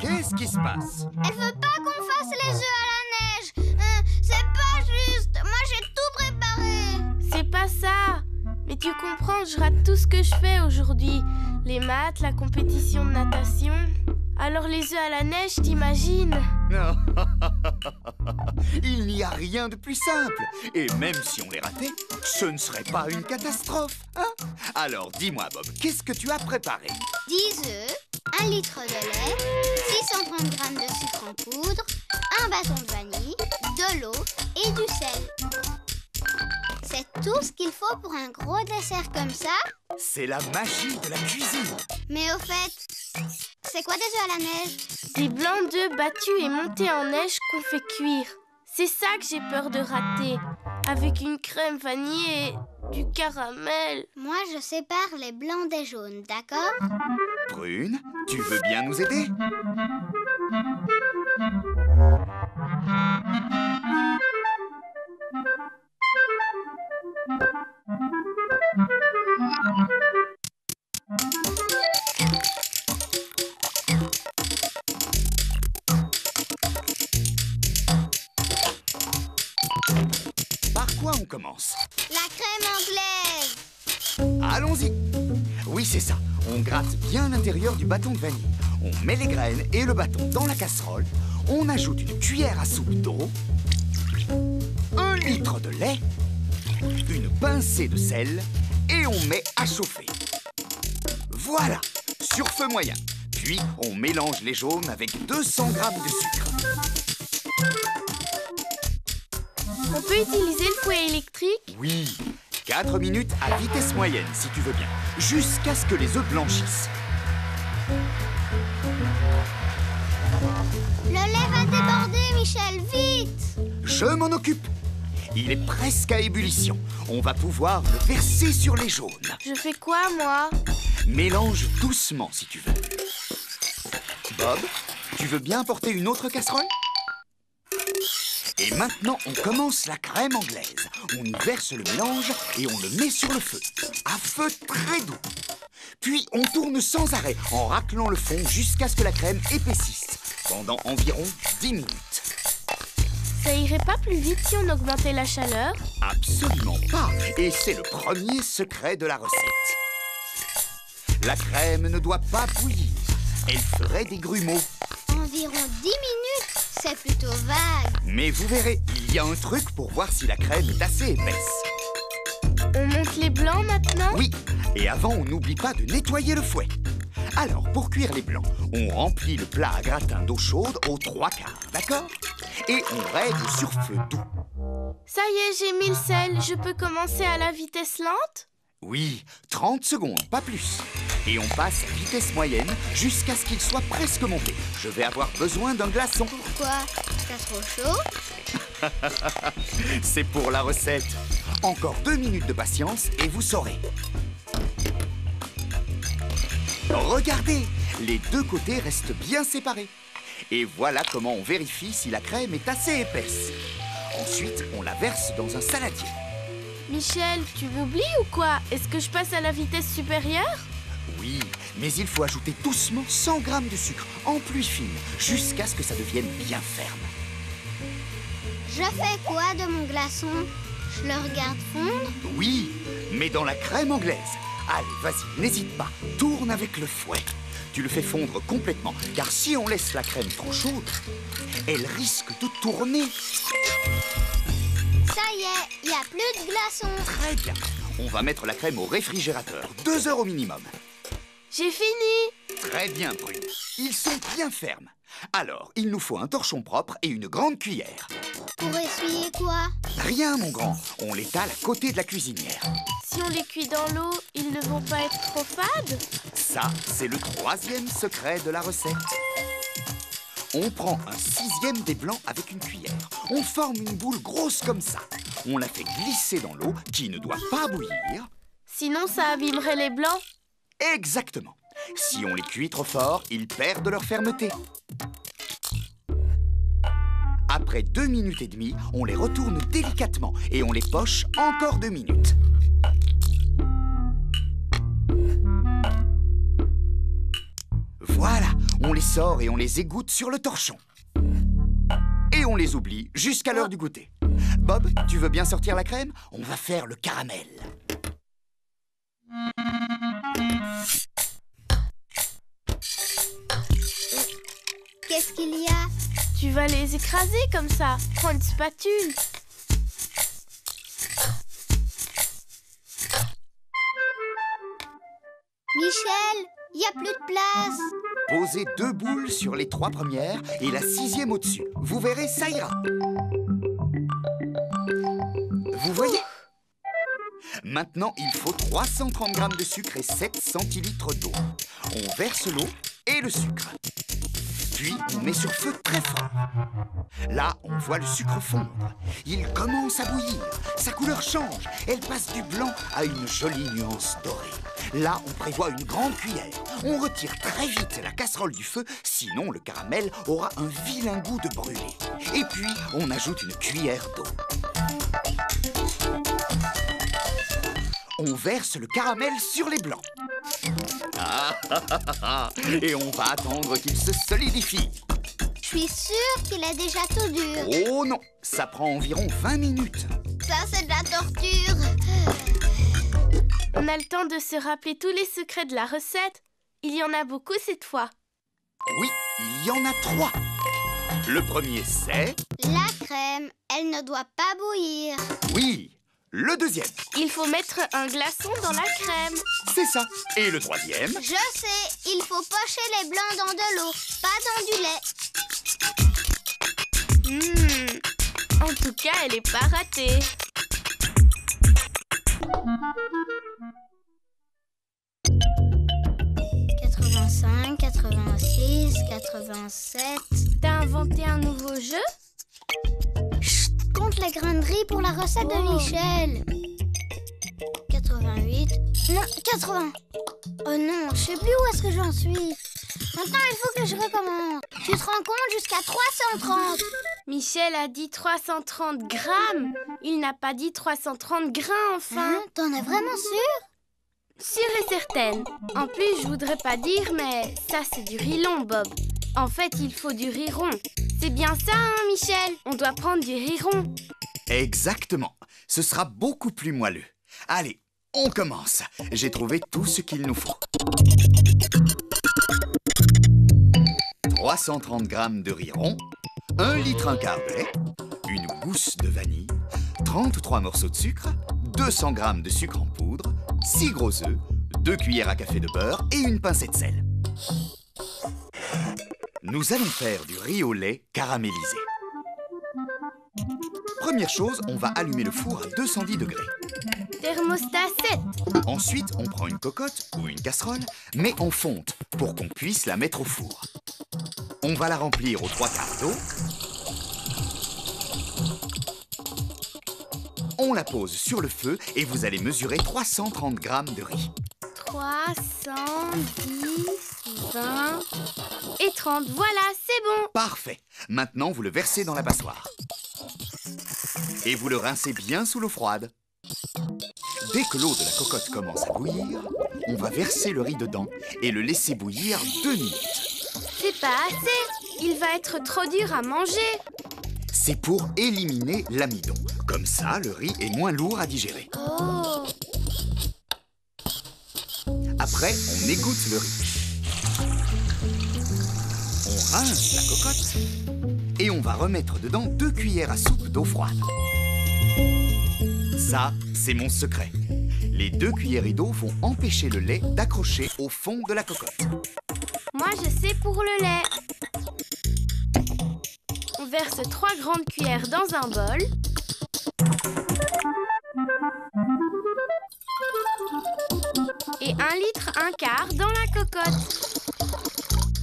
Qu'est-ce qui se passe? Elle veut pas qu'on fasse les œufs à la neige. C'est pas juste. Moi, j'ai tout préparé. C'est pas ça. Mais tu comprends, je rate tout ce que je fais aujourd'hui. Les maths, la compétition de natation. Alors les œufs à la neige, t'imagines? Il n'y a rien de plus simple. Et même si on les ratait, ce ne serait pas une catastrophe, hein? Alors, dis-moi, Bob, qu'est-ce que tu as préparé? 10 œufs, 1 litre de lait, 630 g de sucre en poudre, un bâton de vanille, de l'eau et du sel. C'est tout ce qu'il faut pour un gros dessert comme ça? C'est la magie de la cuisine. Mais au fait, c'est quoi des œufs à la neige? Des blancs d'œufs battus et montés en neige qu'on fait cuire. C'est ça que j'ai peur de rater. Avec une crème vanille et du caramel. Moi, je sépare les blancs des jaunes, d'accord? Prune, tu veux bien nous aider? Par quoi on commence? La crème anglaise. Allons-y. Oui, c'est ça. On gratte bien l'intérieur du bâton de vanille. On met les graines et le bâton dans la casserole. On ajoute une cuillère à soupe d'eau, 1 litre de lait, une pincée de sel et on met à chauffer. Voilà, sur feu moyen. Puis, on mélange les jaunes avec 200 g de sucre. On peut utiliser le fouet électrique? Oui, 4 minutes à vitesse moyenne, si tu veux bien, jusqu'à ce que les œufs blanchissent. Le lait va déborder, Michel, vite! Je m'en occupe. Il est presque à ébullition. On va pouvoir le verser sur les jaunes. Je fais quoi, moi? Mélange doucement, si tu veux. Bob, tu veux bien apporter une autre casserole? Et maintenant, on commence la crème anglaise. On y verse le mélange et on le met sur le feu, à feu très doux. Puis, on tourne sans arrêt en raclant le fond jusqu'à ce que la crème épaississe, pendant environ 10 minutes. Ça irait pas plus vite si on augmentait la chaleur? Absolument pas. Et c'est le premier secret de la recette. La crème ne doit pas bouillir. Elle ferait des grumeaux. Environ 10 minutes, c'est plutôt vague. Mais vous verrez, il y a un truc pour voir si la crème est assez épaisse. On monte les blancs maintenant? Oui, et avant, on n'oublie pas de nettoyer le fouet. Alors, pour cuire les blancs, on remplit le plat à gratin d'eau chaude aux 3/4, d'accord? Et on règle sur feu doux. Ça y est, j'ai mis le sel. Je peux commencer à la vitesse lente? Oui, 30 secondes, pas plus. Et on passe à vitesse moyenne jusqu'à ce qu'il soit presque monté. Je vais avoir besoin d'un glaçon. Pourquoi? T'as trop chaud? C'est pour la recette. Encore 2 minutes de patience et vous saurez. Regardez, les deux côtés restent bien séparés. Et voilà comment on vérifie si la crème est assez épaisse. Ensuite, on la verse dans un saladier. Michel, tu m'oublies ou quoi? Est-ce que je passe à la vitesse supérieure? Oui, mais il faut ajouter doucement 100 g de sucre en pluie fine, jusqu'à ce que ça devienne bien ferme. Je fais quoi de mon glaçon? Je le regarde fondre? Oui, mais dans la crème anglaise. Allez, vas-y, n'hésite pas, tourne avec le fouet. Tu le fais fondre complètement, car si on laisse la crème trop chaude, elle risque de tourner. Ça y est, il n'y a plus de glaçon. Très bien, on va mettre la crème au réfrigérateur, 2 heures au minimum. J'ai fini! Très bien, Prune, ils sont bien fermes. Alors, il nous faut un torchon propre et une grande cuillère. Pour essuyer quoi? Rien, mon grand, on l'étale à côté de la cuisinière. Si on les cuit dans l'eau, ils ne vont pas être trop fades? Ça, c'est le 3e secret de la recette. On prend un 6e des blancs avec une cuillère. On forme une boule grosse comme ça. On la fait glisser dans l'eau qui ne doit pas bouillir. Sinon, ça abîmerait les blancs. Exactement. Si on les cuit trop fort, ils perdent leur fermeté. Après 2 minutes et demie, on les retourne délicatement et on les poche encore 2 minutes. Voilà, on les sort et on les égoutte sur le torchon. Et on les oublie jusqu'à l'heure du goûter. Bob, tu veux bien sortir la crème? On va faire le caramel. Qu'est-ce qu'il y a? Tu vas les écraser comme ça. Prends une spatule. Michel, il n'y a plus de place. Posez 2 boules sur les 3 premières et la 6e au-dessus. Vous verrez, ça ira. Vous voyez? Maintenant, il faut 330 g de sucre et 7 centilitres d'eau. On verse l'eau et le sucre. Puis, on met sur feu très fort. Là, on voit le sucre fondre. Il commence à bouillir. Sa couleur change. Elle passe du blanc à une jolie nuance dorée. Là, on prévoit une grande cuillère. On retire très vite la casserole du feu, sinon le caramel aura un vilain goût de brûlé. Et puis, on ajoute une cuillère d'eau. On verse le caramel sur les blancs. Et on va attendre qu'il se solidifie. Je suis sûre qu'il est déjà tout dur. Oh non, ça prend environ 20 minutes. Ça, c'est de la torture. On a le temps de se rappeler tous les secrets de la recette. Il y en a beaucoup cette fois. Oui, il y en a 3. Le premier, c'est... La crème, elle ne doit pas bouillir. Oui. Le deuxième, Il faut mettre un glaçon dans la crème. c'est ça. Et le troisième, Je sais, il faut pocher les blancs dans de l'eau, pas dans du lait. En tout cas, elle est pas ratée. « 85, 86, 87... » T'as inventé un nouveau jeu? Chut, compte les grains de riz pour la recette de Michel. 88... Non, 80. Oh non, je sais plus où est-ce que j'en suis. Maintenant, il faut que je recommence. Tu te rends compte, jusqu'à 330. Michel a dit 330 grammes. Il n'a pas dit 330 grains, enfin. T'en es vraiment sûre? Sûre et certaine. En plus, je voudrais pas dire, mais ça, c'est du riz long, Bob. En fait, il faut du riz rond. C'est bien ça, hein, Michel? On doit prendre du riz rond. exactement. Ce sera beaucoup plus moelleux. Allez, on commence. J'ai trouvé tout ce qu'il nous faut. 330 g de riz rond, 1 litre 1 quart de lait, une gousse de vanille, 33 morceaux de sucre, 200 g de sucre en poudre, 6 gros œufs, 2 cuillères à café de beurre et une pincée de sel. Nous allons faire du riz au lait caramélisé. Première chose, on va allumer le four à 210 degrés. Thermostat 7. Ensuite, on prend une cocotte ou une casserole, mais en fonte pour qu'on puisse la mettre au four. On va la remplir aux 3 quarts d'eau. On la pose sur le feu et vous allez mesurer 330 g de riz. 310, 20 et 30. Voilà, c'est bon. Parfait. Maintenant, vous le versez dans la passoire. Et vous le rincez bien sous l'eau froide. Dès que l'eau de la cocotte commence à bouillir, on va verser le riz dedans et le laisser bouillir 2 minutes. C'est pas assez. Il va être trop dur à manger. C'est pour éliminer l'amidon. Comme ça, le riz est moins lourd à digérer. Oh. Après, on égoutte le riz. On rince la cocotte et on va remettre dedans 2 cuillères à soupe d'eau froide. Ça, c'est mon secret. Les 2 cuillerées d'eau vont empêcher le lait d'accrocher au fond de la cocotte. Moi, je sais pour le lait. On verse 3 grandes cuillères dans un bol. Et 1 litre 1 quart dans la cocotte.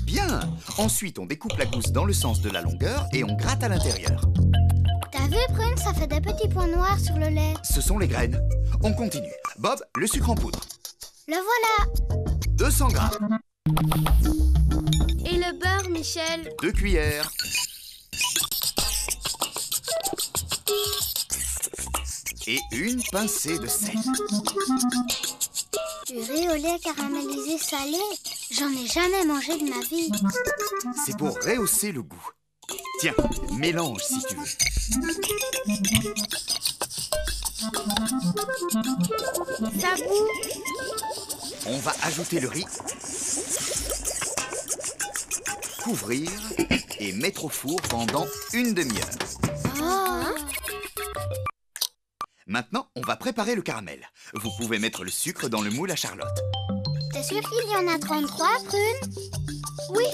Bien! Ensuite, on découpe la gousse dans le sens de la longueur et on gratte à l'intérieur. T'as vu, Prune, ça fait des petits points noirs sur le lait. Ce sont les graines. On continue. Bob, le sucre en poudre. Le voilà. 200 grammes. Et le beurre, Michel? 2 cuillères. Et une pincée de sel. Du riz au lait caramélisé salé. J'en ai jamais mangé de ma vie. C'est pour rehausser le goût. Tiens, mélange si tu veux. Ça bout. On va ajouter le riz, couvrir et mettre au four pendant une demi-heure. Oh. Maintenant, on va préparer le caramel. Vous pouvez mettre le sucre dans le moule à Charlotte. T'es sûre qu'il y en a 33, Prune? Oui,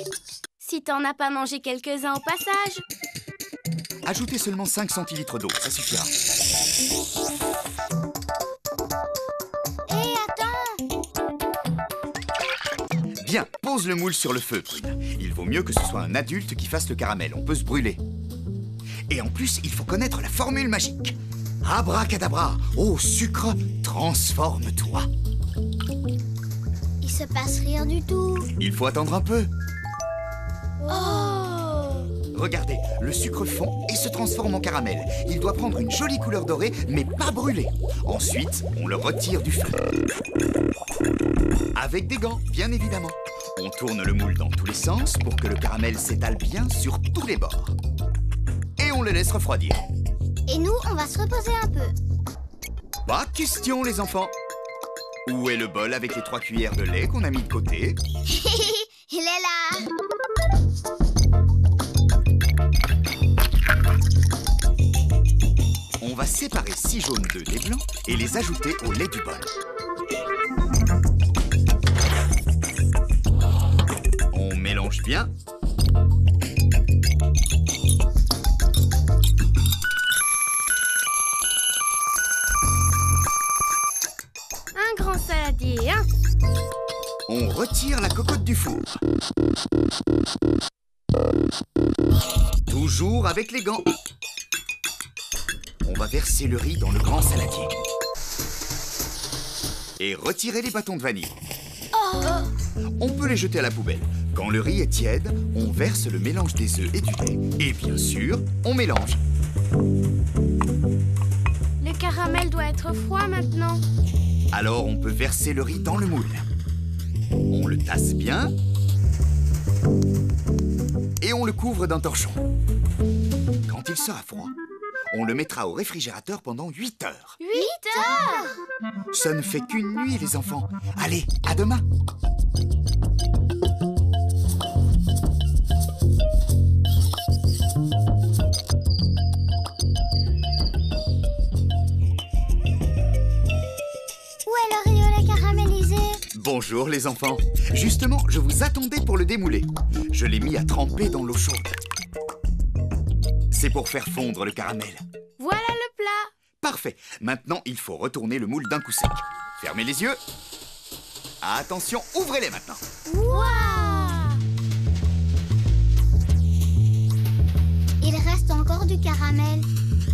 si t'en as pas mangé quelques-uns au passage. Ajoutez seulement 5 centilitres d'eau, ça suffira. Hé, attends! Bien, pose le moule sur le feu, Prune. Il vaut mieux que ce soit un adulte qui fasse le caramel, on peut se brûler. Et en plus, il faut connaître la formule magique. Abracadabra, ô sucre, transforme-toi. Il se passe rien du tout. Il faut attendre un peu. Oh! Regardez, le sucre fond et se transforme en caramel. Il doit prendre une jolie couleur dorée, mais pas brûler. Ensuite, on le retire du feu. Avec des gants, bien évidemment. On tourne le moule dans tous les sens pour que le caramel s'étale bien sur tous les bords. Et on le laisse refroidir. Et nous, on va se reposer un peu. Pas de question, les enfants. Où est le bol avec les 3 cuillères de lait qu'on a mis de côté? Il est là. On va séparer 6 jaunes d'œufs des blancs et les ajouter au lait du bol. On mélange bien. Un grand saladier, hein? On retire la cocotte du four. Toujours avec les gants. On va verser le riz dans le grand saladier. Et retirer les bâtons de vanille. On peut les jeter à la poubelle. Quand le riz est tiède, on verse le mélange des œufs et du lait. Et bien sûr, on mélange. Le caramel doit être froid maintenant. Alors on peut verser le riz dans le moule. On le tasse bien. Et on le couvre d'un torchon. Quand il sera froid, on le mettra au réfrigérateur pendant 8 heures. 8 heures! Ça ne fait qu'une nuit, les enfants. Allez, à demain. Où est le riz au lait caramélisé? Bonjour, les enfants. Justement, je vous attendais pour le démouler. Je l'ai mis à tremper dans l'eau chaude. C'est pour faire fondre le caramel. Voilà le plat. Parfait. Maintenant, il faut retourner le moule d'un coup sec. Fermez les yeux. Attention, ouvrez-les maintenant. Waouh! Il reste encore du caramel.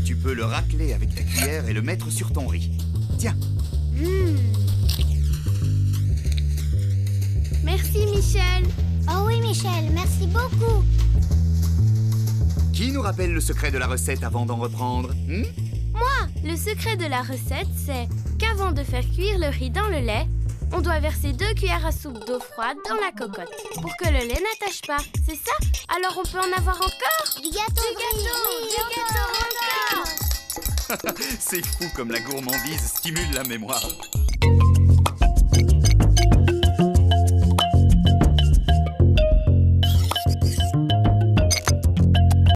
Tu peux le racler avec ta cuillère et le mettre sur ton riz. Tiens. Merci, Michel. Oh oui, Michel, merci beaucoup. Qui nous rappelle le secret de la recette avant d'en reprendre? Moi, le secret de la recette, c'est qu'avant de faire cuire le riz dans le lait, on doit verser 2 cuillères à soupe d'eau froide dans la cocotte pour que le lait n'attache pas. C'est ça? Alors on peut en avoir encore? Du gâteau, encore! C'est fou comme la gourmandise stimule la mémoire.